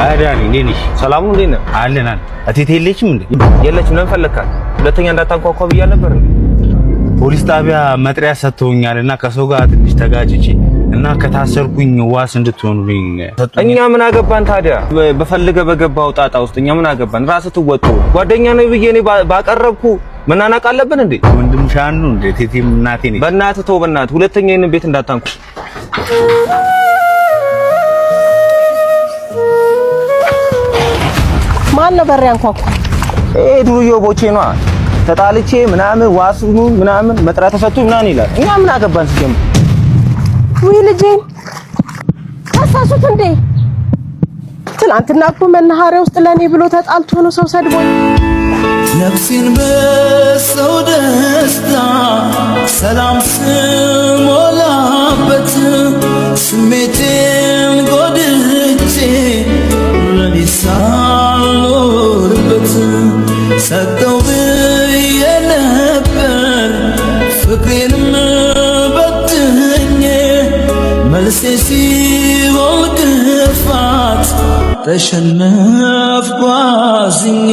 አዳኒ እንዴት ሰላም ነው? እንዴት ነህ? አለናል። እቴቴ የለችም እንዴ? የለችም። ለምን ፈለካት? ሁለተኛ እንዳታንኳኳ ብያለሁ ነበር። ፖሊስ ጣቢያ መጥሪያ ሰጥተውኛልና ከሰው ጋር ትንሽ ተጋጭቼ እና ከታሰርኩኝ ዋስ እንድትሆኑልኝ ሰጡኝ። እኛ ምን አገባን ታዲያ? በፈልገ በገባው ጣጣ ውስጥ እኛ ምን አገባን? ራስህ ትወጡ። ጓደኛ ነው ብዬ እኔ ባቀረብኩ መናናቅ አለብን እንዴ? ወንድም ሻኑ እንዴ? ቴቴም እናቴ ነኝ። በእናትህ ተው፣ በእናትህ ሁለተኛ ይሄን ቤት እንዳታንኩ። ማን ነበር ያንኳኳ? ዱርዬ ቦቼ ነዋ። ተጣልቼ ምናምን ዋስኑ ምናምን መጥራት ተሰጥቶኝ ምናምን ይላል። እኛ ምን አገባን ሲጀምር? ወይ ልጄን ታሳሱት እንዴ? ትናንትና እኮ መናኸሪያ ውስጥ ለኔ ብሎ ተጣልቶ ነው ሰው ሰድቦኝ። ነፍሴን በሰው ደስታ ሰላም ስሞላበት ስሜቴን ጎድቼ ለኔ ሳልኖርበት ሰጠው ብዬ ነበር ፍቅሬንም በትኜ መልሴ ሲሆን ክፋት ተሸነፍኩ አዝኜ